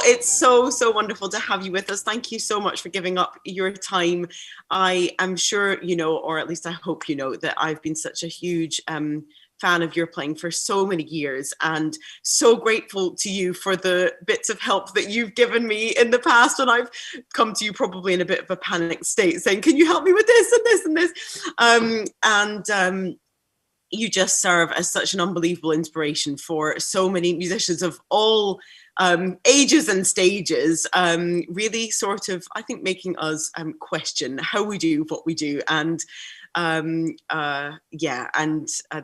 it's so wonderful to have you with us. Thank you so much for giving up your time. I am sure you know, or at least I hope you know, that I've been such a huge fan of your playing for so many years, and so grateful to you for the bits of help that you've given me in the past when I've come to you probably in a bit of a panic state saying, can you help me with this and this and this? You just serve as such an unbelievable inspiration for so many musicians of all ages and stages, really sort of, I think, making us question how we do what we do. And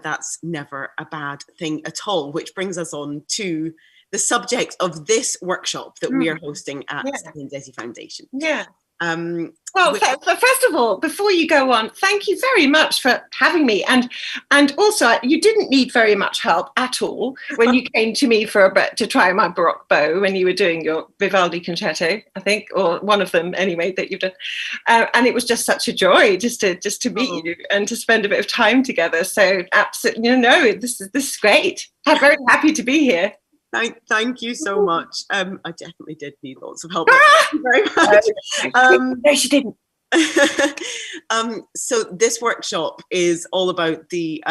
that's never a bad thing at all, which brings us on to the subject of this workshop that we are hosting at the Benedetti Foundation. Well, first of all, before you go on, thank you very much for having me. And also, you didn't need very much help at all when you came to me to try my Baroque bow when you were doing your Vivaldi concerto, I think, or one of them anyway that you've done. And it was just such a joy just to meet you and to spend a bit of time together. So absolutely, this is great. I'm very happy to be here. Thank you so much. I definitely did need lots of help. Thank you very much. No, she didn't. So this workshop is all about the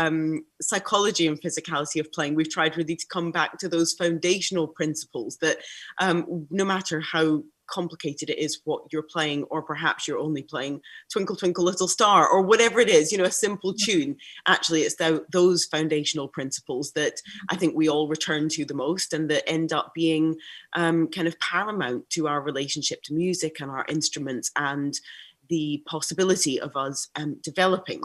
psychology and physicality of playing. We've tried really to come back to those foundational principles that no matter how complicated it is what you're playing, or perhaps you're only playing Twinkle Twinkle Little Star or whatever it is, a simple tune, actually it's those foundational principles that I think we all return to the most, and that end up being kind of paramount to our relationship to music and our instruments and the possibility of us developing.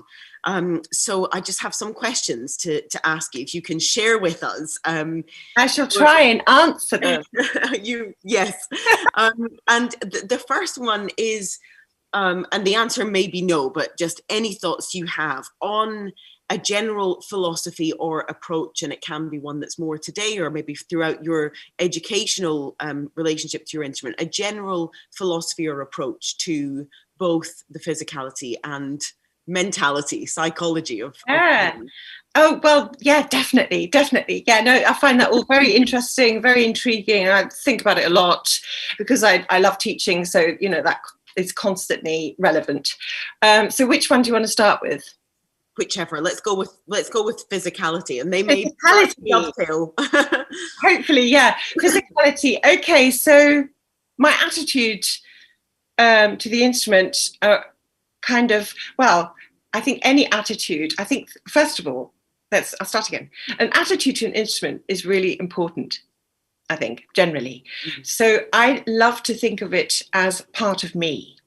So I just have some questions to ask you, if you can share with us. I shall try and answer them. Yes. And the first one is, and the answer may be no, but just any thoughts you have on a general philosophy or approach, and it can be one that's more today or maybe throughout your educational relationship to your instrument, a general philosophy or approach to both the physicality and mentality, psychology of Oh, well, yeah, definitely. Yeah, no, I find that all very interesting, very intriguing. And I think about it a lot because I love teaching. So, that is constantly relevant. So which one do you want to start with? Whichever. Let's go with physicality, and they may dovetail. Hopefully, yeah. Physicality. Okay, so my attitude to the instrument, I think any attitude, first of all, I'll start again. An attitude to an instrument is really important, I think, generally. So I love to think of it as part of me.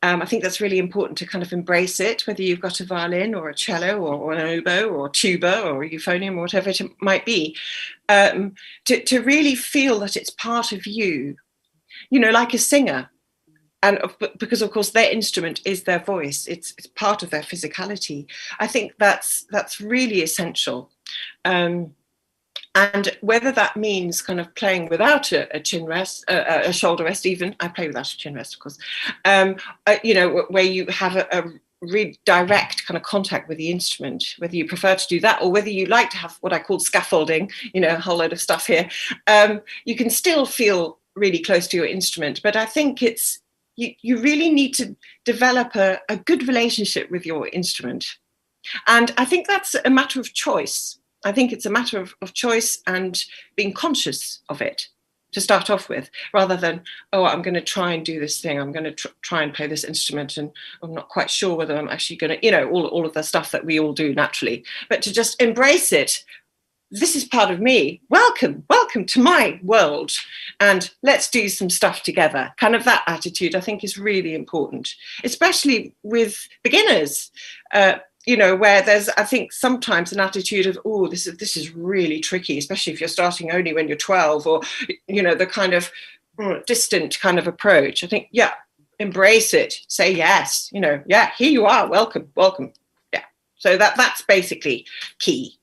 I think that's really important to kind of embrace it, whether you've got a violin or a cello or an oboe or a tuba or a euphonium or whatever it might be, to really feel that it's part of you, like a singer. And because, of course, their instrument is their voice. It's part of their physicality. I think that's really essential. And whether that means kind of playing without a chin rest, a shoulder rest even, I play without a chin rest, of course, where you have a really direct kind of contact with the instrument, whether you prefer to do that or whether you like to have what I call scaffolding, a whole load of stuff here, you can still feel really close to your instrument. But I think you really need to develop a good relationship with your instrument. And I think that's a matter of choice. I think it's a matter of choice and being conscious of it to start off with, rather than, I'm going to try and do this thing. I'm going to try and play this instrument, and I'm not quite sure whether I'm actually going to, all of the stuff that we all do naturally. But to just embrace it. This is part of me. Welcome to my world. And let's do some stuff together. Kind of that attitude, I think, is really important, especially with beginners, where there's, I think, sometimes an attitude of, this is really tricky, especially if you're starting only when you're 12, or, the kind of distant kind of approach. I think, embrace it. Say yes. Here you are. Welcome. Yeah. So that's basically key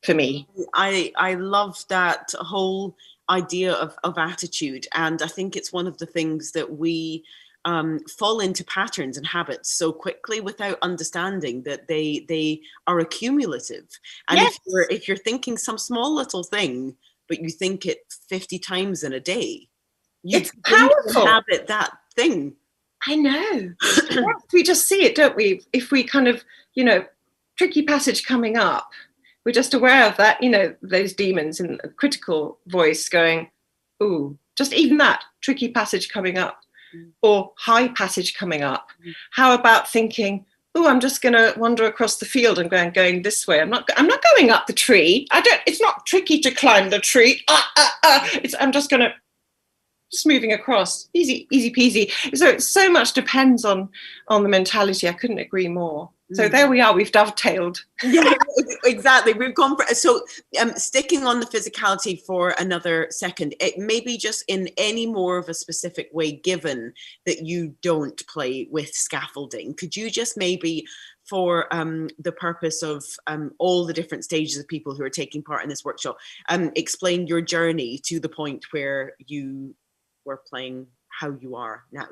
for me. I love that whole idea of attitude, and I think it's one of the things that we fall into patterns and habits so quickly without understanding that they are accumulative. And if you're thinking some small little thing but you think it 50 times in a day. It's powerful. Habit that thing. I know. We just see it, don't we? If we kind of, tricky passage coming up, we're just aware of that, those demons in a critical voice going, ooh, just even that tricky passage coming up or high passage coming up. How about thinking, oh, I'm just going to wander across the field and going this way. I'm not going up the tree. It's not tricky to climb the tree. I'm just going to, just moving across, easy peasy. So much depends on the mentality. I couldn't agree more. So there we are, we've dovetailed. Yeah, exactly. We've gone for, so sticking on the physicality for another second, it may be just in any more of a specific way, given that you don't play with scaffolding. Could you just maybe, for the purpose of all the different stages of people who are taking part in this workshop, explain your journey to the point where you were playing how you are now?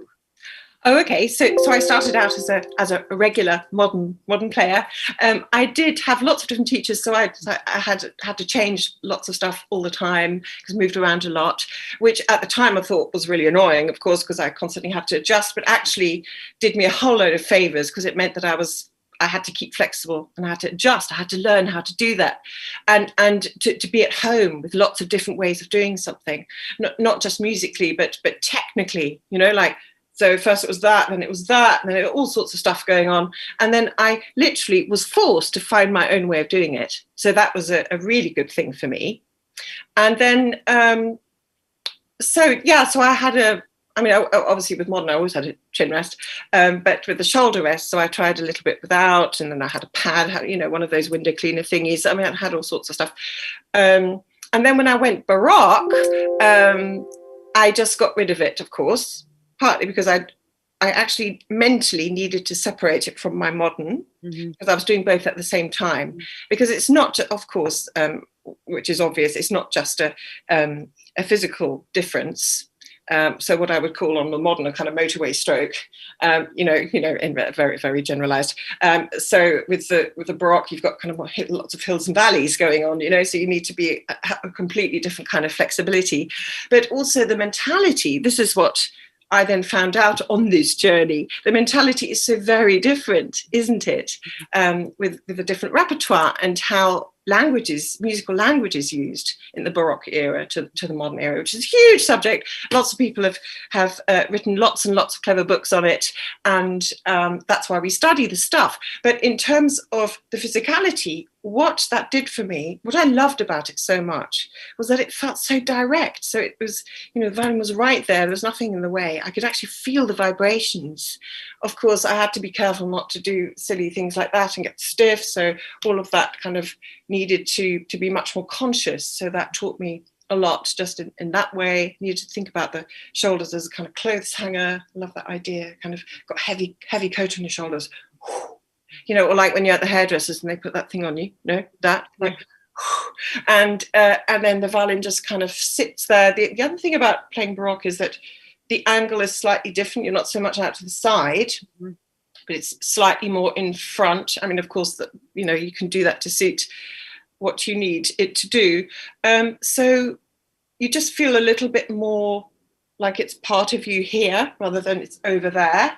Oh, okay. So I started out as a regular modern player. I did have lots of different teachers, so I had to change lots of stuff all the time because I moved around a lot, which at the time I thought was really annoying, of course, because I constantly had to adjust, but actually did me a whole load of favors because it meant that I had to keep flexible and I had to adjust. I had to learn how to do that, and to be at home with lots of different ways of doing something, not just musically, but technically. So first it was that, then it was that, and then all sorts of stuff going on. And then I literally was forced to find my own way of doing it. So that was a really good thing for me. And then, so I had obviously with modern, I always had a chin rest, but with the shoulder rest, so I tried a little bit without, and then I had a pad, one of those window cleaner thingies. I had all sorts of stuff. And then when I went Baroque, I just got rid of it, of course. Partly because I actually mentally needed to separate it from my modern, because I was doing both at the same time. Because it's not, of course, which is obvious, it's not just a physical difference. So what I would call on the modern a kind of motorway stroke, in very, very generalized. So with the Baroque, you've got kind of lots of hills and valleys going on, so you need to be a completely different kind of flexibility. But also the mentality, this is what I then found out on this journey. The mentality is so very different, isn't it? With a different repertoire and how musical languages used in the Baroque era to the modern era, which is a huge subject. Lots of people have written lots and lots of clever books on it, and that's why we study the stuff. But in terms of the physicality, what that did for me, what I loved about it so much, was that it felt so direct. So it was, the violin was right there. There was nothing in the way. I could actually feel the vibrations. Of course, I had to be careful not to do silly things like that and get stiff. So all of that kind of needed to be much more conscious. So that taught me a lot just in that way. Needed to think about the shoulders as a kind of clothes hanger. I love that idea. Kind of got heavy coat on your shoulders. Or like when you're at the hairdressers and they put that thing on you, and then the violin just kind of sits there. The other thing about playing Baroque is that the angle is slightly different. You're not so much out to the side, but it's slightly more in front. Of course, that you can do that to suit what you need it to do. So you just feel a little bit more like it's part of you here rather than it's over there.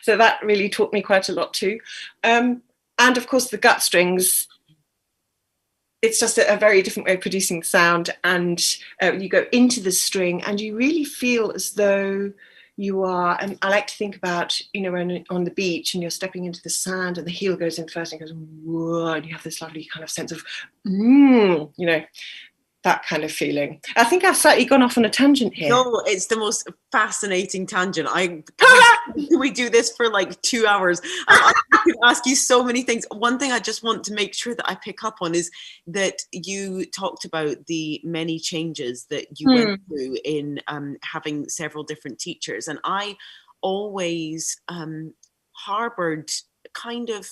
So that really taught me quite a lot too. And of course the gut strings, it's just a very different way of producing sound, and you go into the string and you really feel as though you are, and I like to think about, when on the beach and you're stepping into the sand and the heel goes in first and goes, whoa, and you have this lovely kind of sense of, that kind of feeling. I think I've slightly gone off on a tangent here. No, it's the most fascinating tangent. We do this for like 2 hours. I could ask you so many things. One thing I just want to make sure that I pick up on is that you talked about the many changes that you went through in having several different teachers. And I always harbored kind of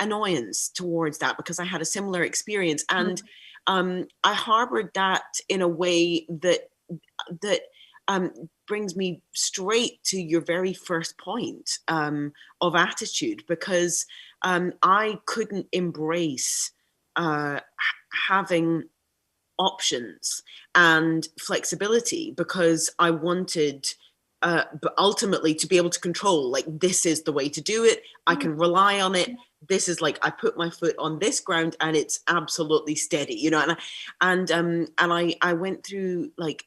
annoyance towards that because I had a similar experience. And I harbored that in a way that brings me straight to your very first point of attitude, because I couldn't embrace having options and flexibility, because I wanted but ultimately to be able to control, like, this is the way to do it. I can rely on it. This is like, I put my foot on this ground and it's absolutely steady, you know. And I went through like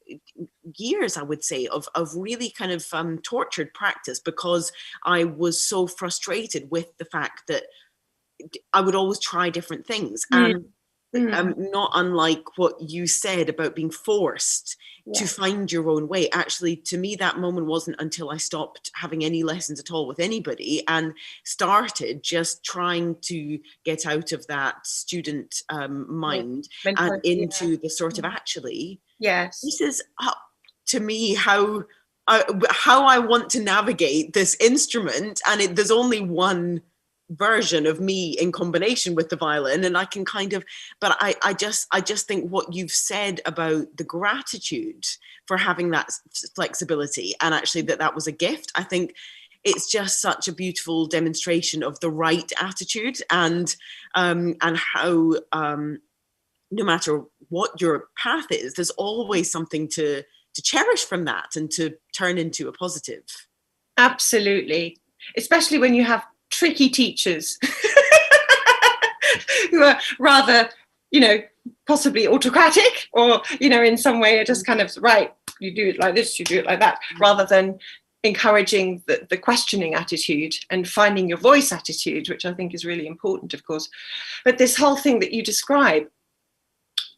years, I would say, of really kind of tortured practice, because I was so frustrated with the fact that I would always try different things. And not unlike what you said about being forced to find your own way. Actually, to me, that moment wasn't until I stopped having any lessons at all with anybody and started just trying to get out of that student mind and into the sort of, actually, this is to me how I want to navigate this instrument. And there's only one version of me in combination with the violin, and I can kind of, but I just think what you've said about the gratitude for having that flexibility, and actually that was a gift. I think it's just such a beautiful demonstration of the right attitude, and how no matter what your path is, there's always something to cherish from that and to turn into a positive. Absolutely, especially when you have tricky teachers who are rather, you know, possibly autocratic, or, you know, in some way are just kind of, right, you do it like this, you do it like that, rather than encouraging the questioning attitude and finding your voice attitude, which I think is really important, of course. But this whole thing that you describe,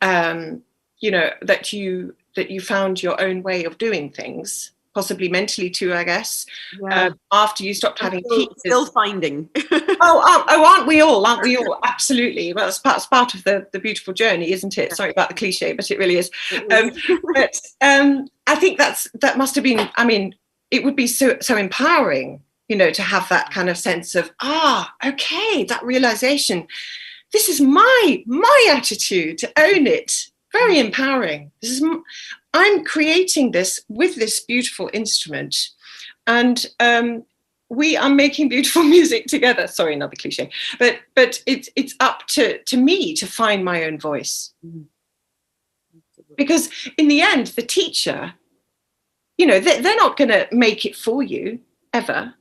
you know, that you found your own way of doing things, possibly mentally too, I guess, after you stopped having teachers. Still finding. Aren't we all? Absolutely. Well, it's part of the beautiful journey, isn't it? Sorry about the cliche, but it really is. But I think that must have been, I mean, it would be so empowering, you know, to have that kind of sense of, okay, that realization, this is my attitude, to own it. Very empowering. I'm creating this with this beautiful instrument, and we are making beautiful music together. Sorry, another cliche, but it's up to me to find my own voice, because in the end, the teacher, you know, they're not going to make it for you ever.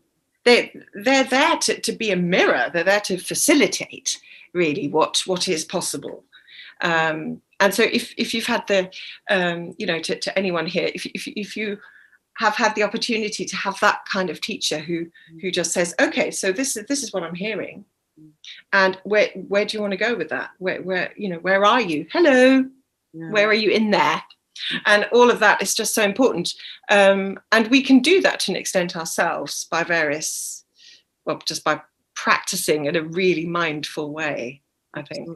They're there to be a mirror. They're there to facilitate really what is possible. And so if you've had the, you know, to anyone here, if you have had the opportunity to have that kind of teacher who just says, okay, so this is what I'm hearing, and where do you want to go with that? Where you know, where are you? Hello, where are you in there? And all of that is just so important. And we can do that to an extent ourselves by just by practicing in a really mindful way, I think.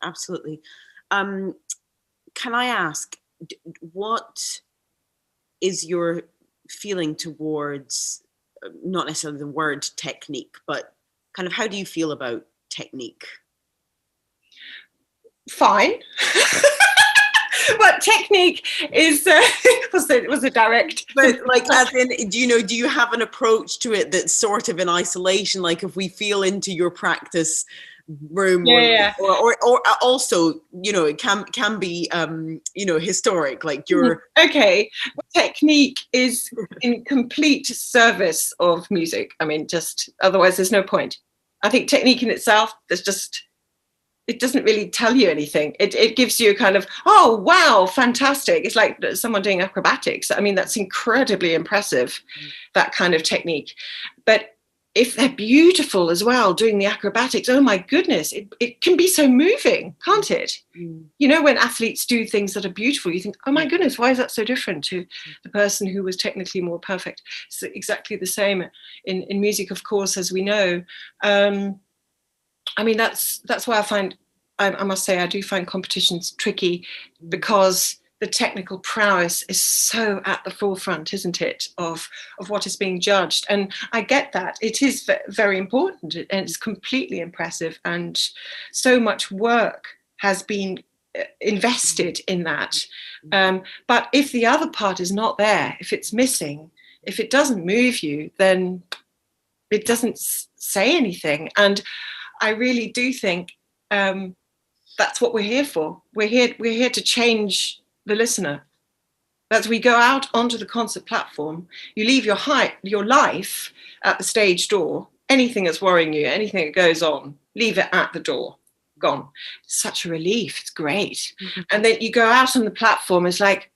Absolutely. Can I ask, what is your feeling towards, not necessarily the word technique, but kind of how do you feel about technique? Fine. But technique is was a direct, but like, as in, do you have an approach to it that's sort of in isolation, like if we feel into your practice room, or also, you know, it can be you know, historic, like your okay, technique is in complete service of music. I mean, just otherwise there's no point. I think technique in itself, it doesn't really tell you anything. It gives you a kind of, oh wow, fantastic. It's like someone doing acrobatics. I mean, that's incredibly impressive, that kind of technique. But if they're beautiful as well, doing the acrobatics, oh my goodness, it can be so moving, can't it? You know, when athletes do things that are beautiful, you think, oh my goodness, why is that so different to the person who was technically more perfect? It's exactly the same in music, of course, as we know. I mean, that's why I must say, I do find competitions tricky, because the technical prowess is so at the forefront, isn't it, of what is being judged. And I get that. It is very important, and it's completely impressive. And so much work has been invested in that. But if the other part is not there, if it's missing, if it doesn't move you, then it doesn't say anything. And I really do think that's what we're here for. We're here to change the listener. As we go out onto the concert platform, you leave your life at the stage door. Anything that's worrying you, anything that goes on, leave it at the door. Gone. It's such a relief. It's great. Mm-hmm. And then you go out on the platform. It's like,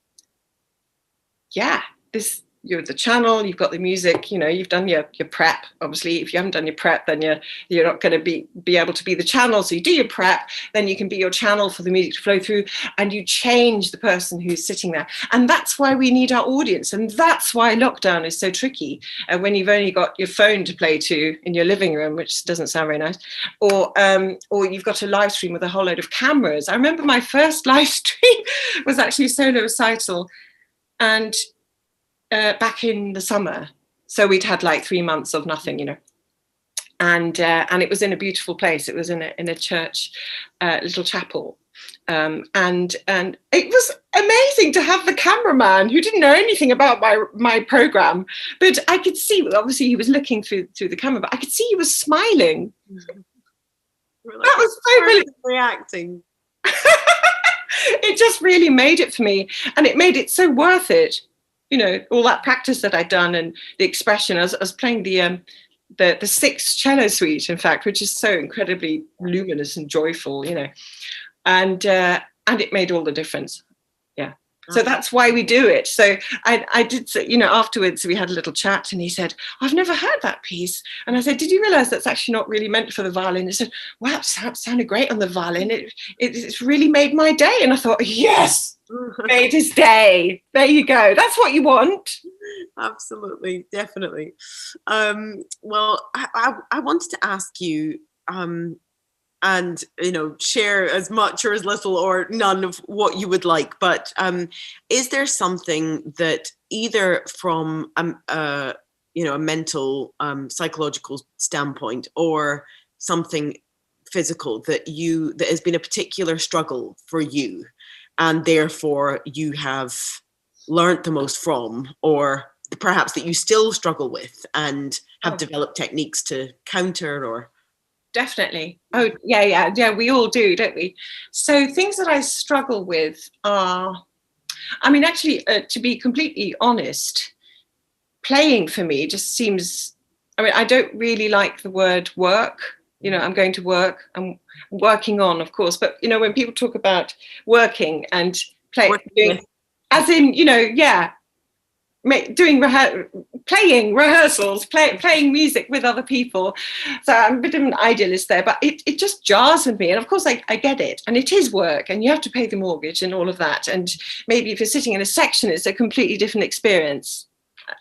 yeah, you're the channel, you've got the music, you've done your prep. Obviously, if you haven't done your prep, then you're not going to be able to be the channel. So you do your prep, then you can be your channel for the music to flow through, and you change the person who's sitting there. And that's why we need our audience. And that's why lockdown is so tricky. When you've only got your phone to play to in your living room, which doesn't sound very nice, or you've got a live stream with a whole load of cameras. I remember my first live stream was actually a solo recital, and back in the summer, so we'd had like 3 months of nothing, and it was in a beautiful place. It was in a church, little chapel, and it was amazing to have the cameraman who didn't know anything about my program, but I could see, obviously he was looking through the camera, but I could see he was smiling. Like, that was so really reacting. It just really made it for me, and it made it so worth it. All that practice that I'd done and the expression. I was playing the sixth cello suite, in fact, which is so incredibly luminous and joyful, and it made all the difference. Yeah. So that's why we do it. So I did, afterwards we had a little chat, and he said, I've never heard that piece. And I said, did you realize that's actually not really meant for the violin? He said, wow, it sounded great on the violin. It's really made my day. And I thought, yes, made his day. There you go. That's what you want. Absolutely. Definitely. Well, I wanted to ask you, and share as much or as little or none of what you would like, but is there something that either from a mental psychological standpoint or something physical that has been a particular struggle for you, and therefore you have learnt the most from, or perhaps that you still struggle with and have developed techniques to counter? Or definitely. Oh, yeah. We all do, don't we? So things that I struggle with are, actually, to be completely honest, playing for me just seems, I don't really like the word work. I'm going to work. I'm working on, of course. But, when people talk about working and playing, as in, doing playing rehearsals, playing music with other people. So I'm a bit of an idealist there, but it just jars with me. And of course I get it, and it is work, and you have to pay the mortgage and all of that. And maybe if you're sitting in a section, it's a completely different experience.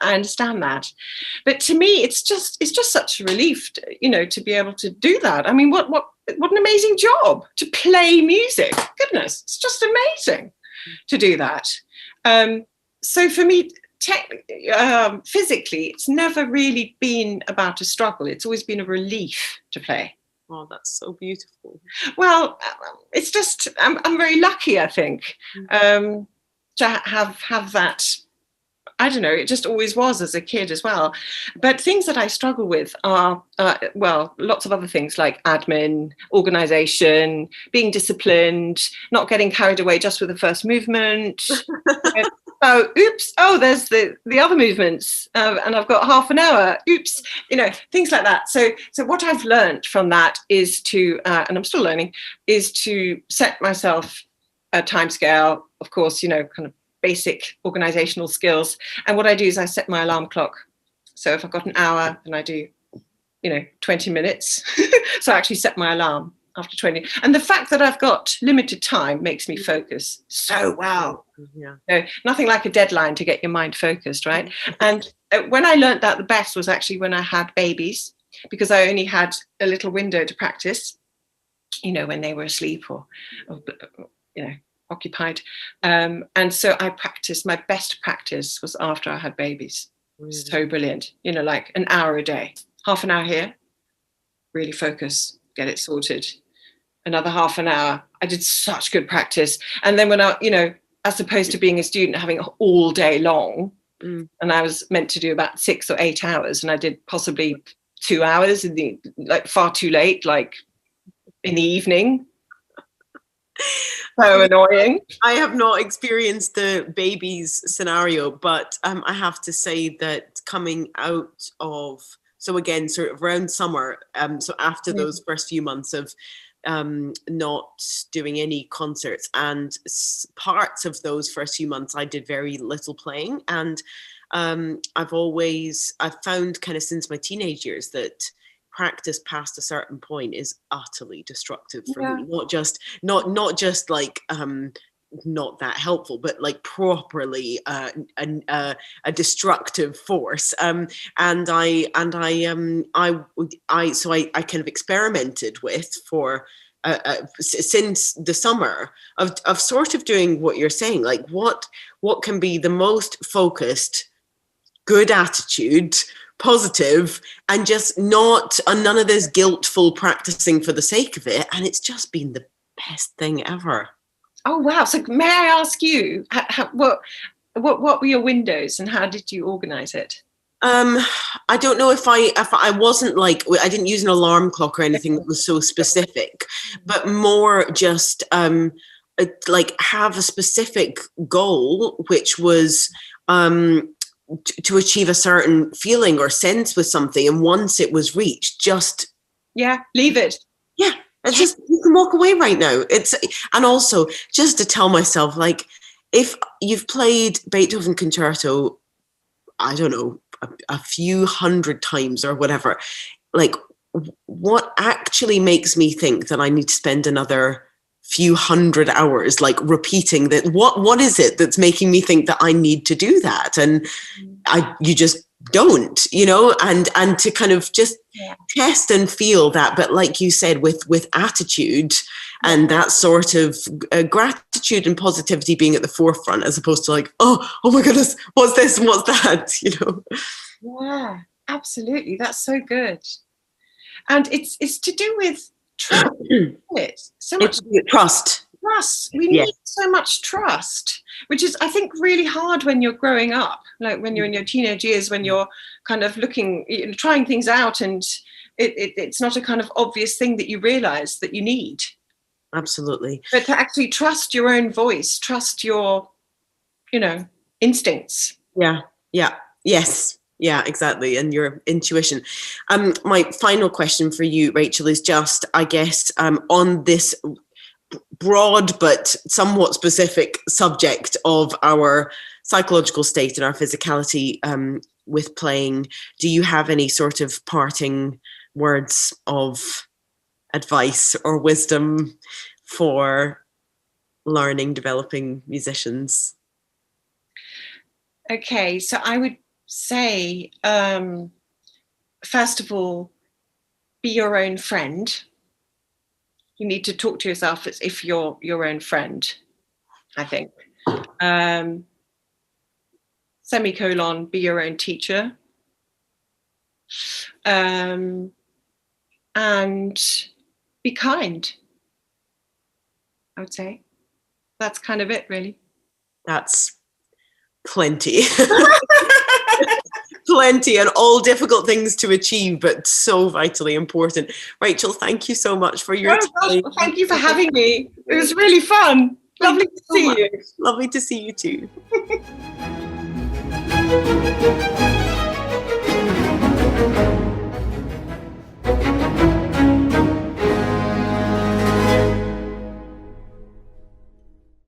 I understand that, but to me, it's just such a relief, to be able to do that. What an amazing job to play music. Goodness, it's just amazing to do that. So for me, physically, it's never really been about a struggle. It's always been a relief to play. Oh, that's so beautiful. Well, it's just I'm very lucky, I think, to have that. I don't know, it just always was as a kid as well. But things that I struggle with are, lots of other things like admin, organization, being disciplined, not getting carried away just with the first movement. There's the other movements, and I've got half an hour. Oops, things like that. So what I've learned from that is to, and I'm still learning, is to set myself a timescale, of course, kind of basic organizational skills. And what I do is I set my alarm clock. So if I've got an hour, then I do, 20 minutes. So I actually set my alarm after 20. And the fact that I've got limited time makes me focus so well. Yeah. Nothing like a deadline to get your mind focused, right? And when I learned that the best was actually when I had babies, because I only had a little window to practice, when they were asleep or occupied. And so I practiced, my best practice was after I had babies. Really? So brilliant. Like an hour a day, half an hour here, really focus, get it sorted. Another half an hour. I did such good practice. And then when as opposed to being a student, having all day long, and I was meant to do about 6 or 8 hours, and I did possibly 2 hours far too late, like in the evening. So annoying. I have not experienced the babies scenario, but I have to say that coming out of, so again, sort of around summer, so after those first few months of not doing any concerts, and parts of those first few months I did very little playing, and I've found kind of since my teenage years that practice past a certain point is utterly destructive for me. Not just like not that helpful, but like properly a destructive force. And I kind of experimented with for since the summer of sort of doing what you're saying, like what can be the most focused, good attitude, positive, and just none of this guiltful practicing for the sake of it. And it's just been the best thing ever. Oh, wow. So may I ask you, what were your windows and how did you organize it? I don't know if I wasn't like, I didn't use an alarm clock or anything that was so specific, but more just like have a specific goal, which was to achieve a certain feeling or sense with something, and once it was reached, just leave it. It's just, you can walk away right now. And also just to tell myself, like, if you've played Beethoven concerto, I don't know, a few hundred times or whatever, like, what actually makes me think that I need to spend another few hundred hours like repeating that? What is it that's making me think that I need to do that? And you just don't, and to kind of just test and feel that, but like you said, with attitude and that sort of gratitude and positivity being at the forefront, as opposed to like, oh my goodness, what's this and what's that, Yeah, absolutely. That's so good. And it's to do with trust. So much trust. We need so much trust, which is, I think, really hard when you're growing up, like when you're in your teenage years, when you're kind of trying things out, and it's not a kind of obvious thing that you realize that you need. Absolutely. But to actually trust your own voice, trust your, instincts. Yes, exactly. And your intuition. My final question for you, Rachel, is just, I guess, on this broad but somewhat specific subject of our psychological state and our physicality with playing, do you have any sort of parting words of advice or wisdom for developing musicians? Okay, so I would say, first of all, be your own friend. You need to talk to yourself as if you're your own friend, I think. Semicolon, be your own teacher. And be kind, I would say. That's kind of it, really. That's plenty. Plenty, and all difficult things to achieve, but so vitally important. Rachel, thank you so much for your time. Gosh, thank you for having me. It was really fun. Lovely to see you. Lovely to see you too.